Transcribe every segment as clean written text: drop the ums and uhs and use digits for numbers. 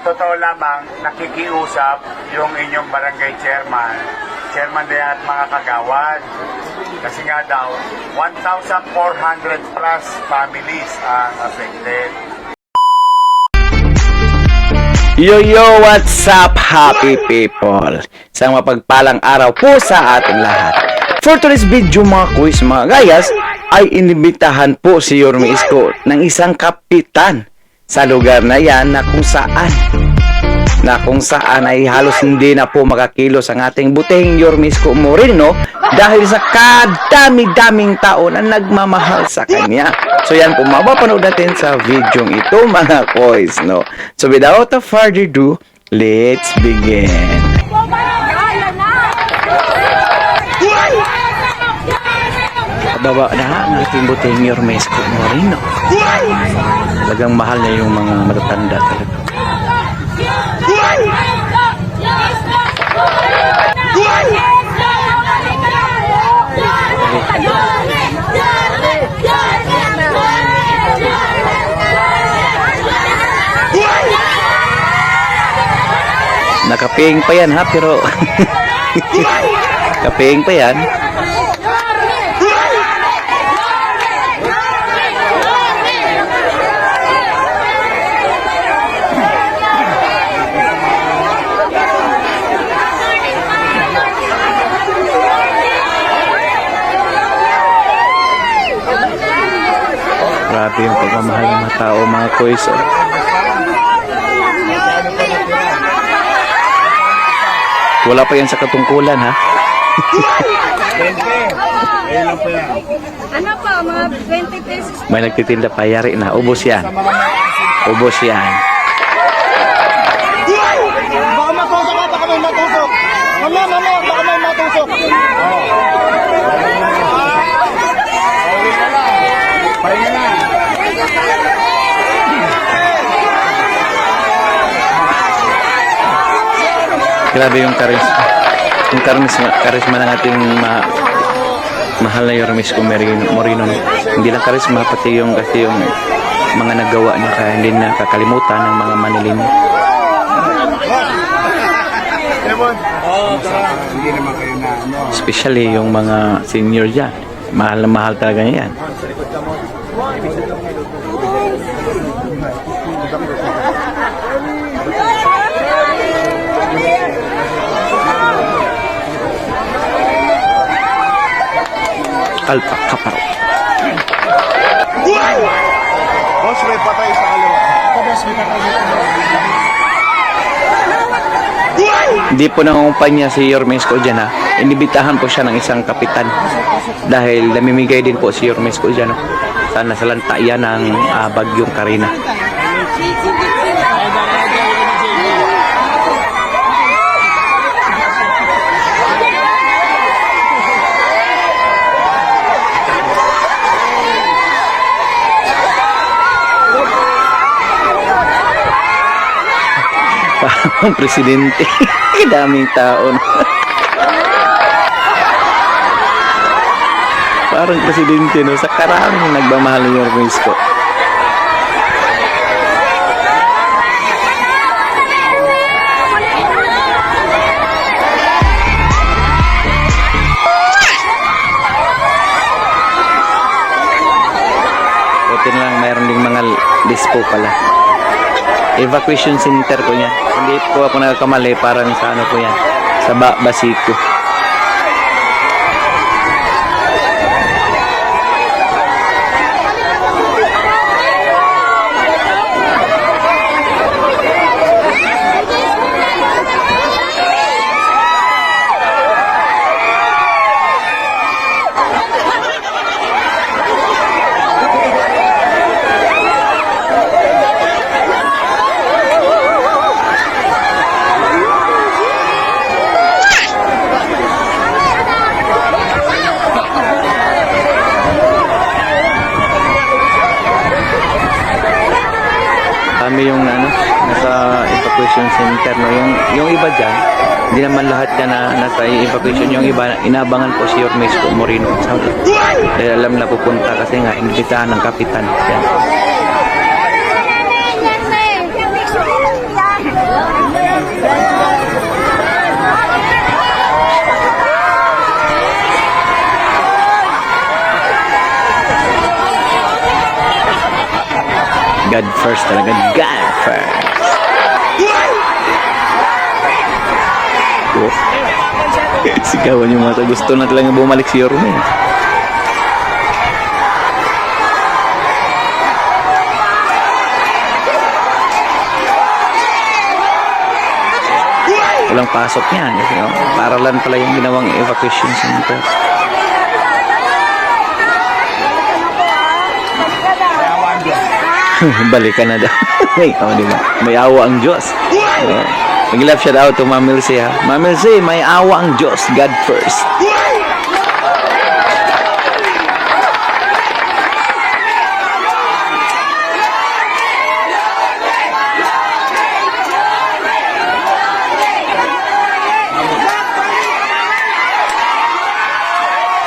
totoo lamang, nakikiusap yung inyong barangay chairman din at mga kagawad. Kasi nga daw, 1,400 plus families ang affected. Yo, what's up, happy people? Isang mapagpalang araw po sa ating lahat. For today's video mga quiz, mga gayas, ay inibitahan po si Yorme Isko ng isang kapitan sa lugar na yan na kung saan ay halos hindi na po makakilos ang ating butihing Yorme Isko Moreno dahil sa kadami-daming tao na nagmamahal sa kanya. So yan po, mapapanood natin sa video ito mga boys, no? So without further ado, let's begin. Baba na ang ating butihing Yorme Isko Moreno. Talagang mahal niya yung mga matatanda talaga. Nakaping pa yan ha, pero kaping pa yan. Grabe yung pagmamahal ng mga tao, mga koys. Wala pa yan sa katungkulan, ha? 20. Ayun lang po yan. Ano po, mga 20 pesos. May nagtitinda pa, yari na. Ubos yan. Ubos yan. Baka matusok ka, baka may matusok. Mama, baka may matusok. Pahinga na. Grabe yung karisma. Yung karisma ng ating mahal na Yorme Isko Moreno. Hindi lang karisma, pati yung mga nagawa niya, kaya hindi na kakalimutan ng mga Manilin. Hindi naman kayo na, ano. Especially yung mga senior dyan. Mahal na mahal talaga niya yan. Kalpak kaparo. Boss, may patay sa kaliwa. Boss, may patay sa kaliwa. Hindi po nangungumpanya si Yorme Isko dyan, ha. Inibitahan po siya ng isang kapitan dahil namimigay din po si Yorme Isko dyan, no? Sana sa lanta yan ng bagyong Karina. Parang presidente. Daming tao. Parang presidente, no? Sa karaming nagmamahal ng Yorme Isko. Buti na lang mayroon ding mga dispo pala. Evacuation center ko yan. Hindi po ako nagkamali, parang sa ano po yan, sa Basiko. Kami yung nasa evacuation center, no? Yung iba dyan, hindi naman lahat yan na nasa evacuation. Yung iba, inabangan po si Yorme Isko Moreno. Dahil alam na pupunta kasi nga, imbitahan ng kapitan. Yan. first talaga. God first. Oh. Sigawan yung mata. Gusto na talaga bumalik si Yorme. Walang pasok niya. Kasi, oh, paralan pala yung ginawang evacuation center. Balikan na daw. Oh, diba? May awa ang Diyos. Mag-love shout out to Ma'am Milsey, ha. Ma'am Milsey, may awa ang Diyos. God first.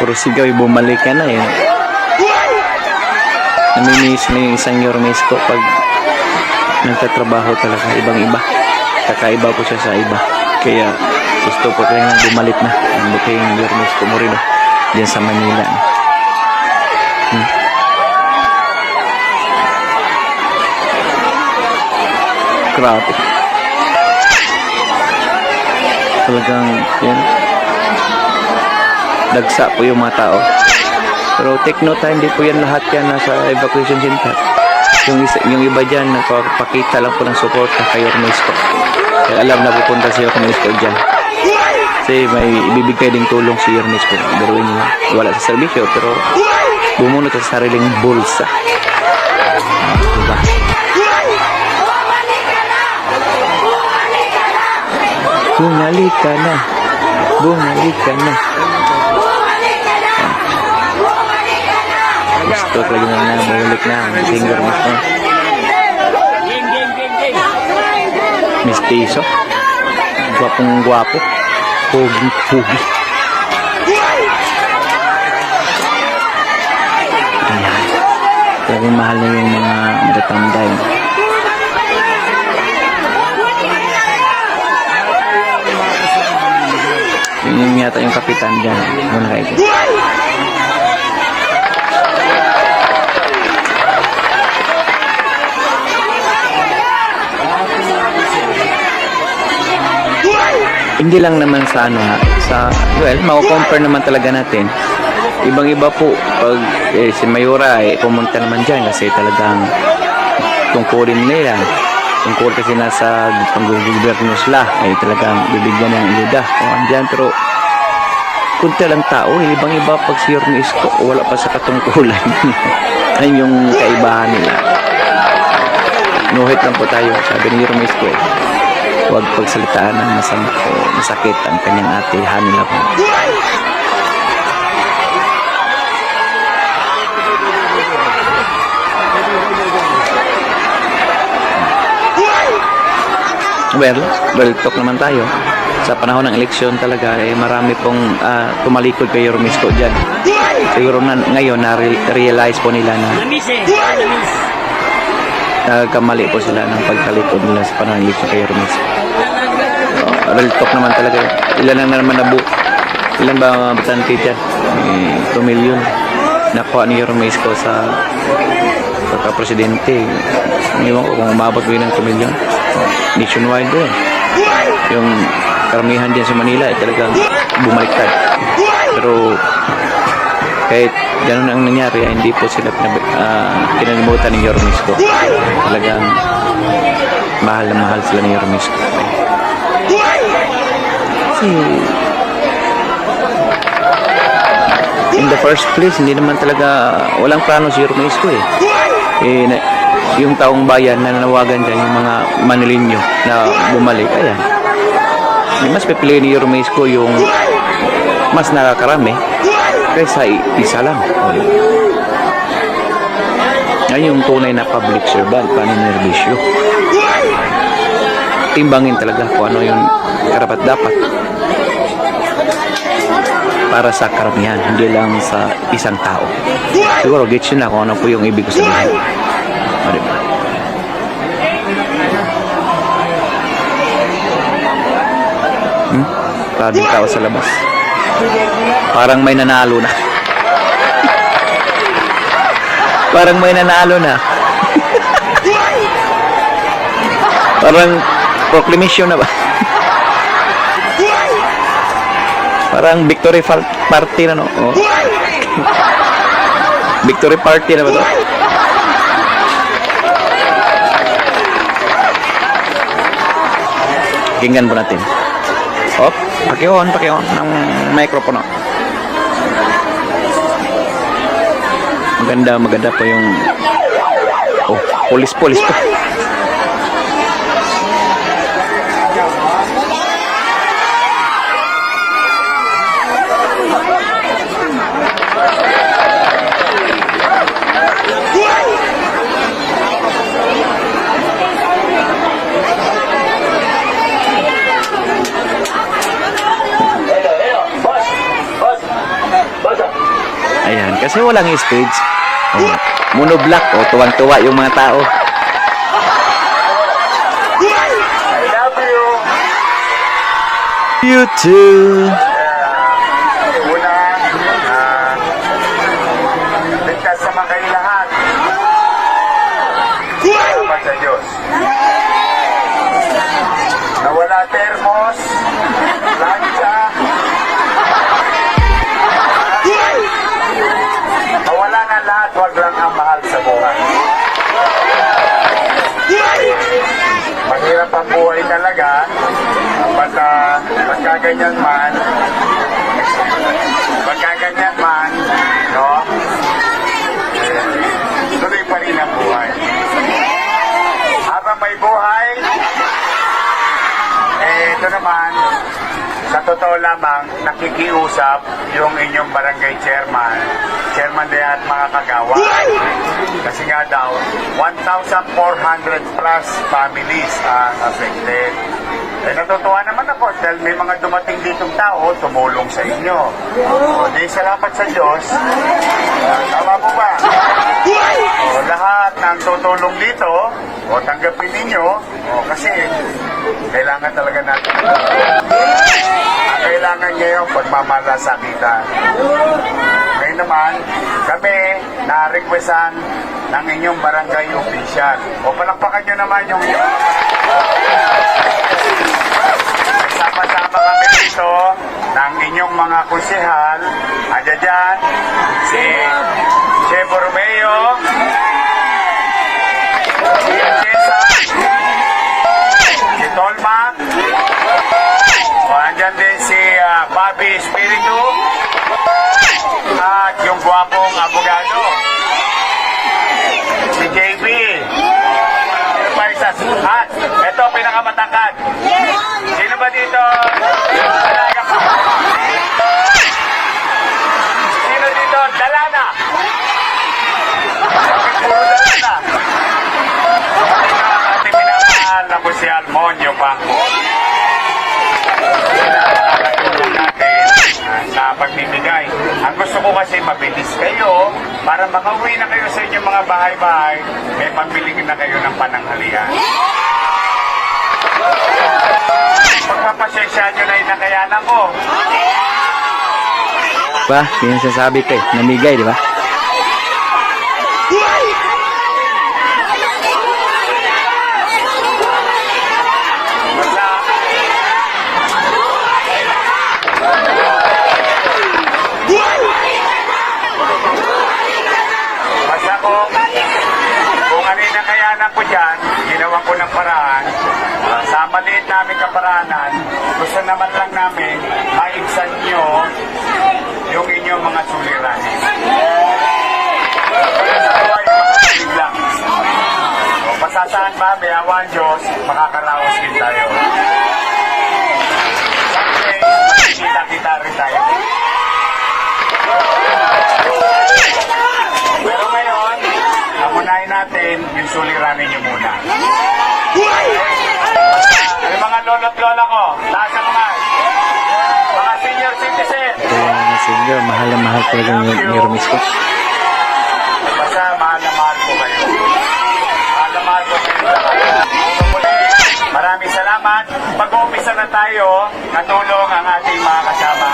Puro sigaw, bumalik ka na eh. Namimiss mo yung isang Yormes ko pag nagtatrabaho talaga, ibang-iba. Kakaiba po siya sa iba. Kaya gusto ko talaga nang bumalik na ang butihing Yormes ko mo rin dyan sa Manila. Grabe. Talagang yan. Dagsa po yung mga tao. Pero take note, hindi po yan lahat yan nasa evacuation center. Yung iba dyan, nagpapakita lang po ng support kay Yormes ko. Kaya alam na pupunta si Yormes ko dyan. Kasi may ibibigay ding tulong si Yormes ko. Daruin niya. Wala sa serbisyo, pero bumunot sa sariling bulsa. Diba? Bumalik ka na. Bumalik ka na. Gusto talaga na bumalik na ang singer mo. Miss Tiso. Gwapong gwapo. Puging pugi. Ayan. Talagang mahal na yung mga matatanda. Yun yata yung kapitan dyan. Muna kayo. Hindi lang naman sa ano ha, well, mako-compare naman talaga natin. Ibang-iba po pag si Mayora pumunta naman dyan kasi talagang tungkulin nila. Tungkol kasi nasa pang-gobyerno sila ay talagang bibigyan ng ayuda kung andyan. Pero kunti lang tao, ibang-iba pag si Yorme Isko wala pa sa katungkulan. Ayun yung kaibahan nila. Nuhit lang po tayo, sabi ni Yorme Isko huwag pagsalitaan ng masama o masakit ang kanyang atihan nila po. Well, talk naman tayo. Sa panahon ng eleksyon talaga, marami pong tumalikod kay Yorme Isko dyan. Siguro na, ngayon, na-realize po nila na nagkamali po sila ng pagtalikod nila sa panahon ng eleksyon kay Yorme Isko. Real talk naman talaga. Ilan lang naman ilan ba batante dyan? 2 million nakuha ni Yorme Isko sa pagka-presidente. Ewan ko kung umabot ko yun ng 2 million. Nationwide din. Yung karamihan dyan sa Manila talagang bumaliktad. Pero kahit ganun ang nangyari, hindi po sila kinalimutan ni Yorme Isko. Talagang mahal na mahal sila ni Yorme Isko. Kasi in the first place, hindi naman talaga walang plano si Yorme Isko yung taong bayan na nanawagan dyan, yung mga Manileño na bumalik, ayan, mas pipiliin ni Yorme Isko yung mas nakakarami kaysa isa lang. Ngayon yung tunay na public servant, paninerbisyo, timbangin talaga kung ano yung karapat dapat para sa karamihan, hindi lang sa isang tao. Siguro gets yun na kung ano po yung ibig ko sabihin. O, diba? Maraming tao sa labas. Parang may nanalo na. Parang may nanalo na. Parang proclamation na ba? Parang victory party na, no? Oh. Victory party na ba to? Pakinggan po natin. Oh, paki-on ng microphone. Maganda po yung pulis po. Ayan, kasi walang stage. Oh, monoblock, tuwang-tuwa yung mga tao. I love you. You too. Una, ligtas naman kayo lahat. Salamat sa Diyos. Nawala termos, lancha, nawala na lahat, wag lang ang mahal sa buhay. Mahirap ang buhay talaga, pagka ganyan man, no? Tuloy pa rin ang buhay. Habang may buhay, ito naman, sa totoo lamang, nakikiusap yung inyong barangay chairman din at mga kagawad. Kasi nga daw, 1,400 plus families ang affected. Natutuwa naman ako dahil may mga dumating ditong tao tumulong sa inyo. Di salamat sa Diyos. Tama po ba? Lahat ng tutulong dito, tanggapin ninyo, kasi kailangan talaga natin. Kailangan niya yung pagmamalasakitan. Ngayon naman, kami na-requestan ng inyong barangay official. Palakpakan nyo naman yung sama-sama kami dito ng inyong mga kusihal. Adya dyan, si Chef Romeo, si Chesa, si Tolmac, andyan din si Bobby Espiritu, at yung gwapong abogado, si JB. Sino pa isa? At ito, pinakamatangkad. Sino ba dito? Sino dito? Dalana. Bakit puro Dalana? Ating minamahal na po si Almonio Bangko. Nakakatulong natin sa pagbibigay. Ang gusto ko kasi mabilis kayo para makauwi na kayo sa inyong mga bahay-bahay, may pambili na kayo ng pananghalian. Pagpapasyensyahan nyo na yung nakayanan ko. Ba, yun ang sasabi ko namigay, di ba? Basta kung ano yung nakayanan ko dyan, ginawa ko ng paraan. Sa maliit namin kaparaanan, gusto naman lang namin maibsan nyo yung inyong mga suliranin. Kaya sa buhay, makakabig lang. Pasasaan ba, may awan Diyos, makakaraos din tayo. Someday, makikita-kita rin tayo. Pero ngayon, amunahin natin yung suliranin nyo muna. Yung mga lolo't lola ko, taas ang kamay. Mga senior citizen. Kaya senior, mahal na mahal talaga yung Yormis ko. Basta mahal na mahal ko kayo. Mahal na mahal ko kayo. Maraming salamat. Pag-uumpisa na tayo, katulong ang ating mga kasama.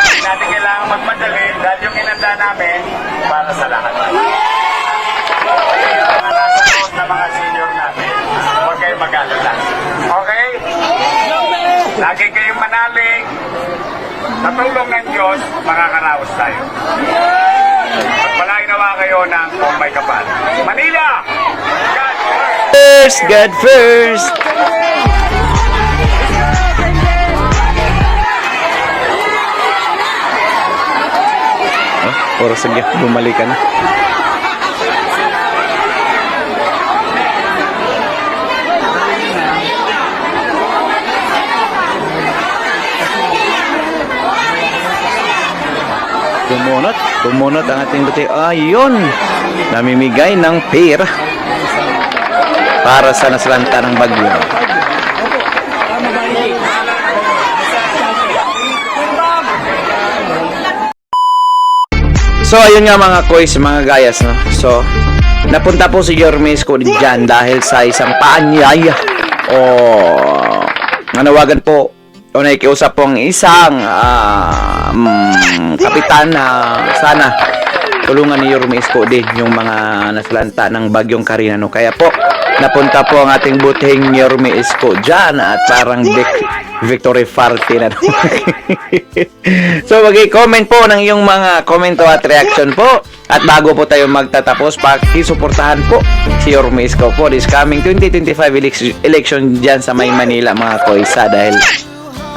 Hindi natin kailangan magmadali dahil yung inanda namin para sa lahat. mag-alala. Okay? Lagi kayong manalig. Sa tulong ng Diyos, makakaraos tayo. Magpalain nawa kayo ng Bombay Kapal. Manila! God First, God first. Oh, oras na bumalik ka na. Bumunot ang ating buti. Ayun, namimigay ng pera para sa nasalanta ng bagyo. So, ayun nga mga koys, mga gayas, no? So, napunta po si Yormes ko dyan dahil sa isang paanyaya o nanawagan po o nakikiusap po ang isang kapitan na sana tulungan ni Yormes ko din yung mga nasalanta ng bagyong Karina, no? Kaya po, napunta po ang ating butihing Yormes ko dyan at parang victory party na So, mag-comment po ng iyong mga komento at reaction po. At bago po tayo magtatapos, pakisuportahan po si Yormes ko po this coming 2025 election dyan sa May Manila, mga koysa, dahil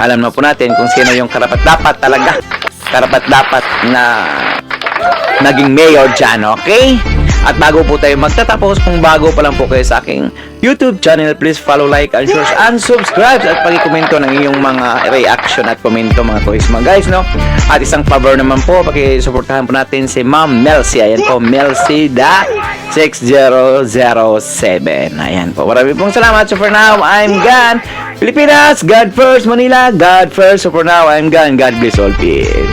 alam na po natin kung sino yung karapat-dapat talaga, karapat-dapat na naging mayor dyan, okay? At bago po tayo magtatapos, kung bago pa lang po kayo sa aking YouTube channel, please follow, like, and share, and subscribe at pakikomento ng iyong mga reaction at komento, mga toys, mga guys, no? At isang favor naman po, pakisuportahan po natin si Ma'am Melcy. Ayan po, Melcy.6007. Ayan po, marami pong salamat. So for now, I'm gone. Pilipinas, God first. Manila, God first. So for now, I'm gone. God bless all peace.